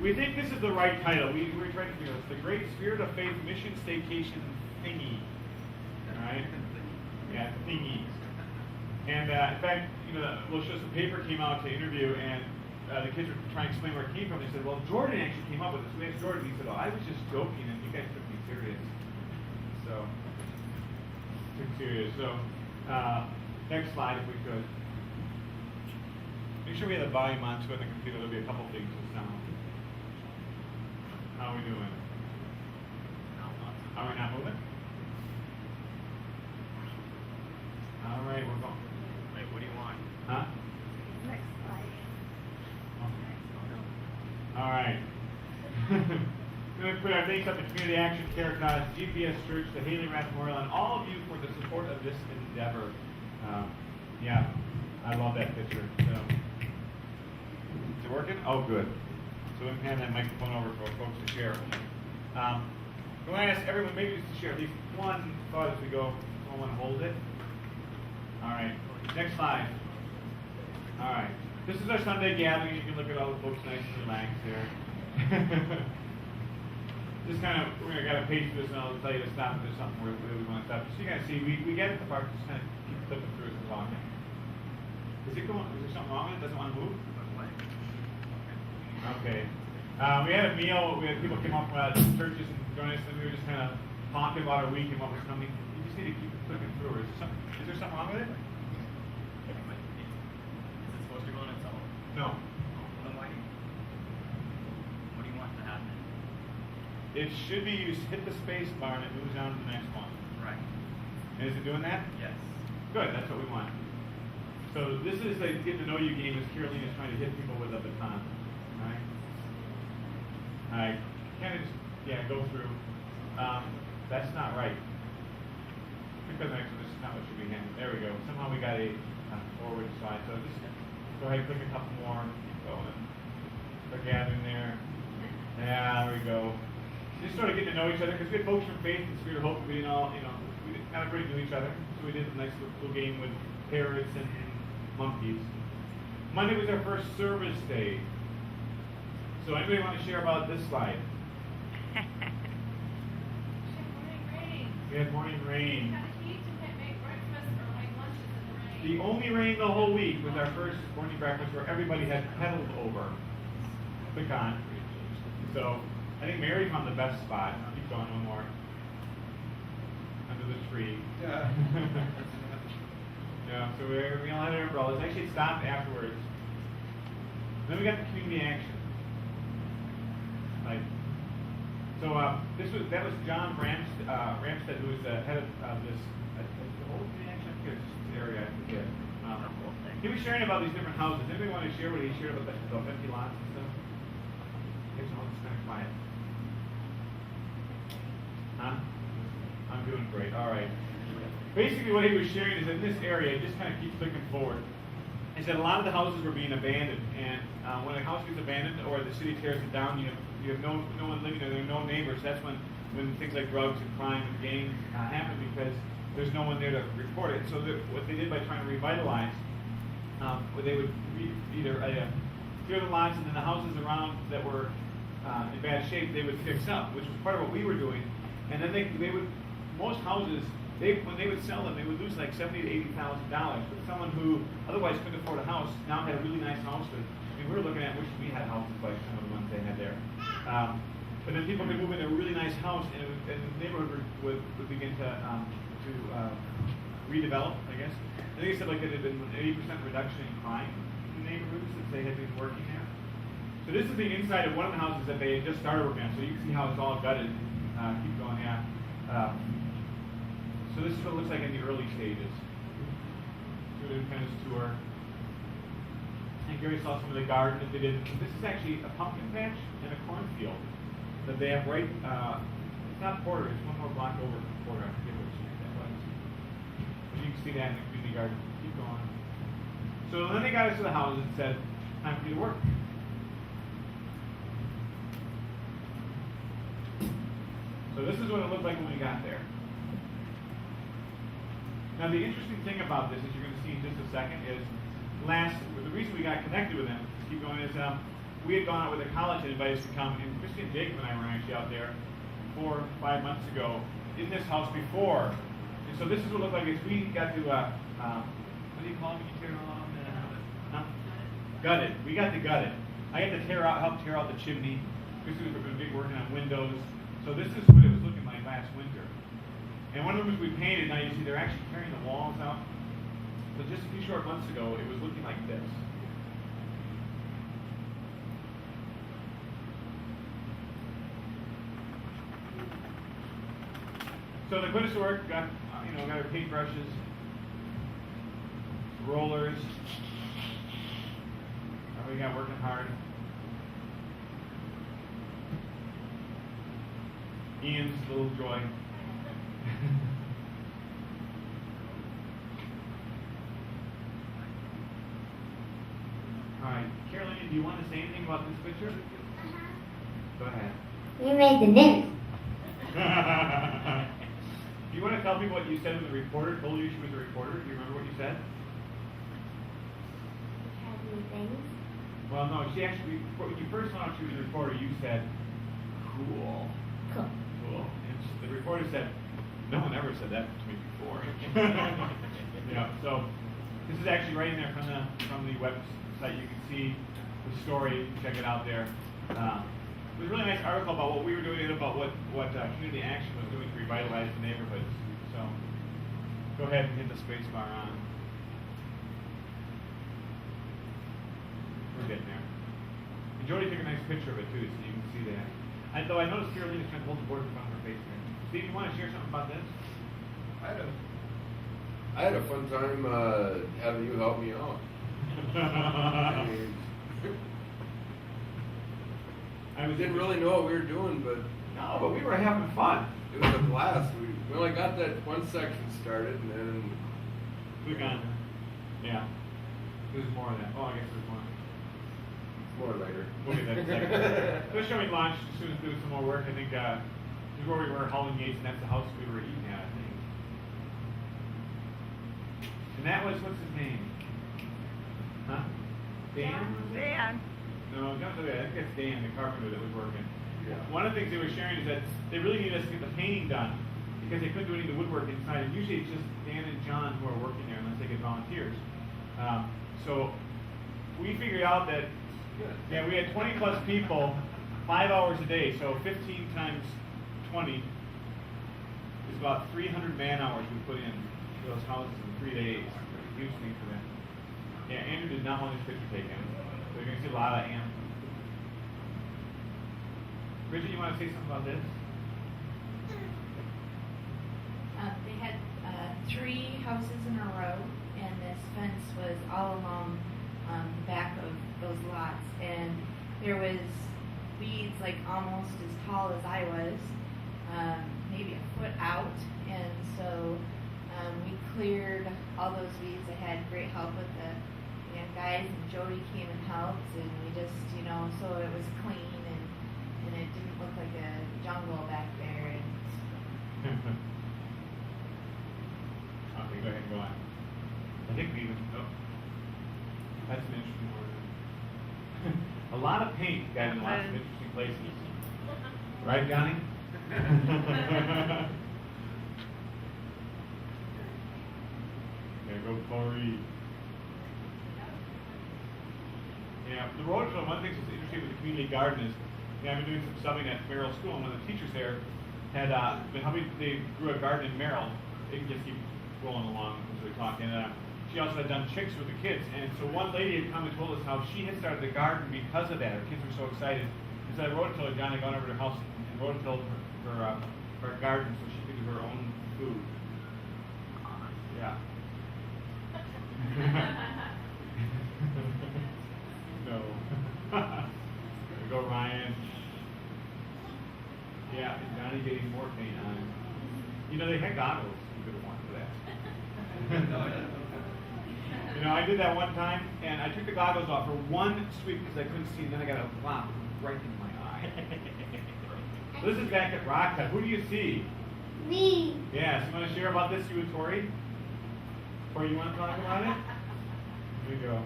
We think this is the right title. We were trying to figure out. It's the Great Spirit of Faith Mission Staycation Thingy. All right? Yeah, thingy. And in fact, we'll show some paper came out to interview, and the kids were trying to explain where it came from. They said, well, Jordan actually came up with this. We asked Jordan, he said, oh, I was just joking, and you guys took me serious. So, took serious. So, next slide if we could. Make sure we have the volume on to it on the computer. There'll be a couple things with sound. How are we doing? Are we not moving? All right, we're going. Wait, what do you want? Huh? Next slide. All right. We're going to put our thanks up to Community Action, Caritas, GPS Church, the Haley Rath Memorial, and all of you for the support of this endeavor. Yeah, I love that picture. So, is it working? Oh, good. So we can hand that microphone over for folks to share. We want to ask everyone maybe just to share at least one thought as we go. Someone want to hold it? All right. Next slide. All right. This is our Sunday gathering. You can look at all the folks nice and relaxed here. Just kind of, we're going to page through this, and I'll tell you to stop if there's something where we want to stop. Just so you guys see, we get at the park, just kind of keep flipping through as we're talking. Is there something wrong with it? Doesn't want to move? Okay. We had a meal. We had people came up from churches and joined us, and we were just kind of talking about our week and what was coming. You just need to keep flipping through. Is there something wrong with it? Is it supposed to go on its own? No. Well, then why what do you want to happen? It should be you hit the space bar and it moves on to the next one. Right. And is it doing that? Yes. Good. That's what we want. So this is a get to know you game as Caroline is trying to hit people with a baton. Alright? Alright. Kind of just, go through. That's not right. Because actually this is not what should be handled. There we go. Somehow we got a forward slide. So just go ahead and click a couple more. Keep going. We're gathering there. Yeah, there we go. Just sort of get to know each other because we had folks from Faith and Spirit of Hope. We didn't all, we didn't kind of really knew each other. So we did a nice little game with parrots and monkeys. Monday was our first service day. So anybody want to share about this slide? We had morning rain. The only rain the whole week was our first morning breakfast where everybody had pedaled over. Click on. So I think Mary found the best spot. Keep going, one more. Under the tree. Yeah. Yeah, so we all had our umbrellas. Actually, it stopped afterwards. Then we got the community action. That was John Ramstead, who was the head of this whole community action. I think it's this area. He was sharing about these different houses. Anybody want to share what he shared about the empty lots and stuff? It's all just kind of quiet. Huh? I'm doing great. All right. Basically, what he was sharing is in this area, just kind of keep clicking forward. He said a lot of the houses were being abandoned, and when a house gets abandoned or the city tears it down, you have no one living there. There are no neighbors. That's when things like drugs and crime and gangs happen because there's no one there to report it. So what they did by trying to revitalize, they would either clear the lots, and then the houses around that were in bad shape, they would fix up, which was part of what we were doing. And then they would most houses. When they would sell them, they would lose like $70,000 to $80,000. But someone who otherwise couldn't afford a house now had a really nice house. We were looking at, wishing we had houses like some of the ones they had there. But then people could move in a really nice house, and the neighborhood would begin to redevelop, I guess. I think they said like there had been an 80% reduction in crime in the neighborhoods since they had been working there. So this is the inside of one of the houses that they had just started working on. So you can see how it's all gutted. Keep going, yeah. So this is what it looks like in the early stages. Do an independence tour. And Gary saw some of the garden that they did. This is actually a pumpkin patch and a cornfield that they have right, it's not Porter, it's one more block over from Porter. I forget which street that was. But you can see that in the community garden. Keep going. So then they got us to the houses and said, time for you to work. So this is what it looked like when we got there. Now the interesting thing about this, as you're going to see in just a second, is the reason we got connected with them, keep going, is we had gone out with a college and invited us to come, and Christy and Jacob and I were actually out there 4 or 5 months ago in this house before. And so this is what it looked like. Is we got to, what do you call it when you tear along? Gut it. We got to gut it. I had to help tear out the chimney. Christy was going to be working on windows. So this is what it was looking like last winter. And one of the rooms we painted, now you see they're actually tearing the walls out. But just a few short months ago, it was looking like this. So the Quintus work got our paintbrushes, rollers. We got working hard. Ian's little joy. All right, Carolina, do you want to say anything about this picture? Go ahead. You made the news. Do you want to tell people what you said when the reporter told you she was a reporter? Do you remember what you said? Had new things. Well, no, she actually, when you first found out she was a reporter, you said, cool. Cool. Cool. And the reporter said, no one ever said that to me before. So this is actually right in there from the website. You can see the story. Check it out there. It was a really nice article about what we were doing and about what Community Action was doing to revitalize the neighborhoods. So go ahead and hit the space bar on. We're getting there. And Jody took a nice picture of it too, so you can see that. Though I noticed Carolina's trying to hold the board in front of her face there. Steve, you want to share something about this? I had a fun time having you help me out. I didn't really know what we were doing, but No, but we were having fun. it was a blast. We only got that one section started, and then Click on. Yeah. There's more of that. Oh, I guess there's more. more later. We'll get that in a second. Let's show me launch as soon as we do some more work. I think this is where we were, Howland Yates, and that's the house we were eating at, I think. And that was, what's his name? Huh? Dan? Dan. No, not the I think that's Dan, the carpenter that was working. Yeah. One of the things they were sharing is that they really need us to get the painting done because they couldn't do any of the woodwork inside. And usually it's just Dan and John who are working there unless they get volunteers. So we figured out that we had 20 plus people, 5 hours a day. So 15 times 20 is about 300 man hours we put in those houses in 3 days. A huge thing for them. Yeah, Andrew did not want his picture taken. So you're going to see a lot of Andrew. Bridget, you want to say something about this? They had 3 houses in a row, and this fence was all along the back of those lots. And there was weeds like almost as tall as I was, maybe a foot out. And so we cleared all those weeds. I had great help with the guys, and Jody came and helped, and we just, so it was clean and it didn't look like a jungle back there. And Okay, go ahead and go on. I think we even, that's an interesting word. A lot of paint got in lots of interesting places. Right, Johnny? There go Corey. Yeah, the road show, one of the things that's interesting with the community garden is, I've been doing some subbing at Merrill School, and one of the teachers there had been helping, they grew a garden in Merrill. They can just keep rolling along as we talk. And she also had done chicks with the kids. And so one lady had come and told us how she had started the garden because of that. Her kids were so excited. And so I wrote it to her, John had gone over to her house and wrote it to her garden so she could do her own food. Yeah. No. There we go, Ryan. Yeah, and Johnny getting more paint on him. They had goggles you could have worn for that. I did that one time, and I took the goggles off for one sweep because I couldn't see, and then I got a flop right in my eye. This is back at Rock Cut. Who do you see? Me. Yeah, so you want to share about this, you and Tori? Or you want to talk about it? Here you go.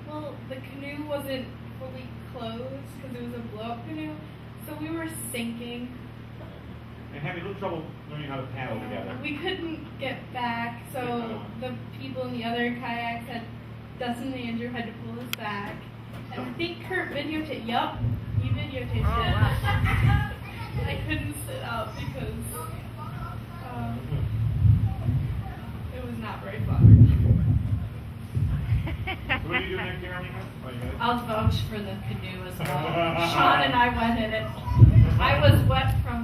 Well, the canoe wasn't fully closed because it was a blow-up canoe. So we were sinking. And having a little trouble learning how to paddle together. We couldn't get back, so the people in the other kayaks had, Dustin and Andrew had to pull us back. And I think Kurt videotaped, yup, he videotaped it. I couldn't sit up because it was not very fun. So what are you doing next year, Carolina? Oh, you got it? I'll vouch for the canoe as well. Sean and I went in it. I was wet from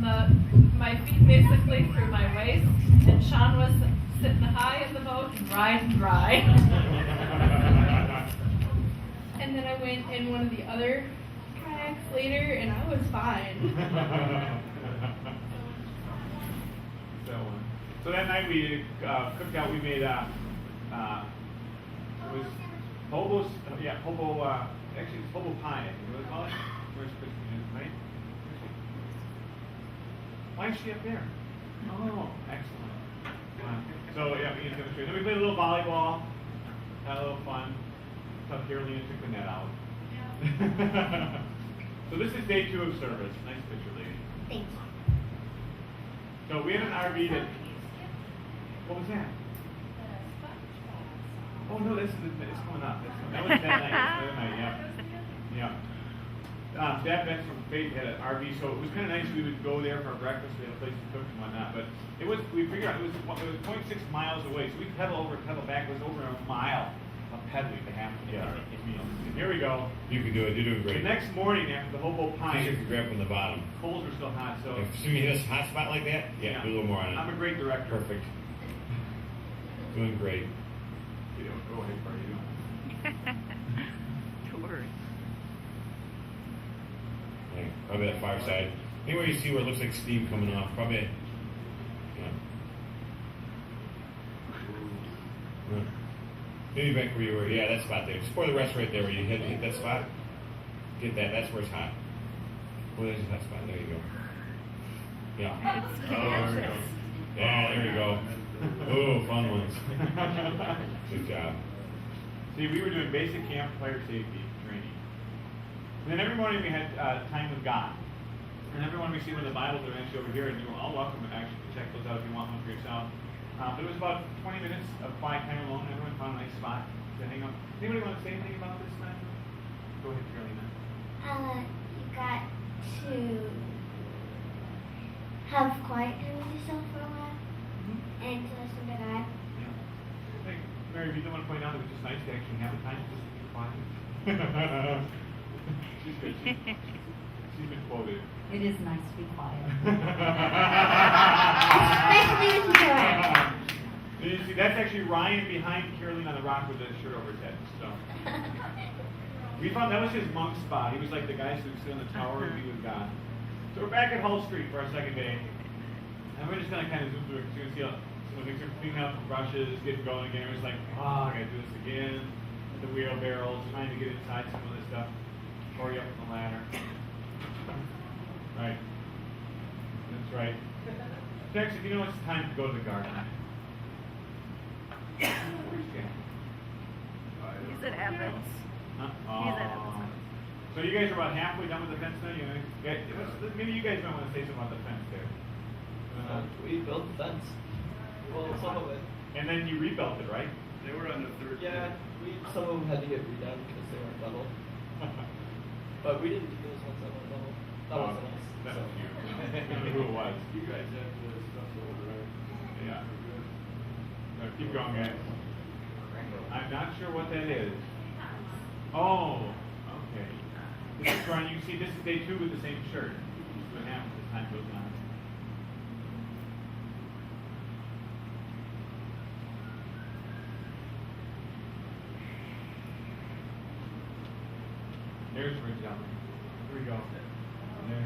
my feet basically through my waist, and Sean was sitting high in the boat and riding dry. And then I went in one of the other kayaks later, and I was fine. So that night we cooked out. We made it was hobo. Hobo. Actually, it's hobo pie. What do they call it? Where's Christine? Right? Why is she up there? Oh, excellent. So yeah, we demonstrated. Then we played a little volleyball. Had a little fun. Until Carolina took the net out. So this is day 2 of service. Nice picture, lady. Thanks. So we have an RV that. What was that? Oh no, it's coming up. That was that night. That's the other night. Yeah. Dad Betts from Faith had an RV, so it was kind of nice. We would go there for breakfast. We had a place to cook and whatnot. But it was. We figured out it was 0.6 miles away, so we pedal over, pedal back. It was over a mile of pedaling to have to get our meals. And here we go. You can do it. You're doing The great. next morning after the hobo See pine, if you can grab from the bottom. coals were still hot. So If you hit a hot spot like that, yeah, do a little more on it. I'm a great director. Perfect. Doing great. You know, go ahead, Barry. Like, probably that far side. Anywhere you see where it looks like steam coming off, probably. Yeah. Maybe back where you were. Yeah, that spot there. Just pour the rest right there where you hit that spot. Get that. That's where it's hot. Well, there's a hot spot. There you go. Yeah. It's Oh, there we go. Yeah, there you go. Oh, fun ones. Good job. See, we were doing basic camp fire safety training. And then every morning we had time with God. And every morning we see when the Bibles are actually over here, and you're all welcome to actually check those out if you want one for yourself. But it was about 20 minutes of quiet time alone. Everyone found a nice spot to hang out. Anybody want to say anything about this time? Go ahead, Carolina. You got to have quiet time with yourself for a while and to listen to God. Yeah. I think, Mary, if you don't want to point out, it was just nice to actually have the time to just be quiet. She's good. She's been quoted. It is nice to be quiet. Especially with your dad. You see, that's actually Ryan behind Caroline on the rock with the shirt over his head. So we found that was his monk spot. He was like the guy who would sit on the tower and be with God. So we're back at Hull Street for our second day, and we're just gonna kind of zoom through it. So you can see some of the things are cleaning up, brushes, getting going again. It was like, I gotta do this again. The wheelbarrows, trying to get inside some of this stuff. Hurry up on the ladder. Right. That's right. Next, you know it's time to go to the garden. Where's Jack? He's at Evans. Huh? He's at Evans. So you guys are about halfway done with the fence now? Maybe you guys might want to say something about the fence there. We built the fence. Well, some of it. And then you rebuilt it, right? They were on the third. Yeah, some of them had to get redone because they weren't double. But we didn't do those ones that were double. That wasn't us. That so. was you. I don't know who it was. You guys have the stuff over there. Yeah. No, keep going, guys. I'm not sure what that is. Oh, okay. This is Brian. You can see this is day 2 with the same shirt. This is what happens as time goes on. There's Ridge Down. Here we go. There.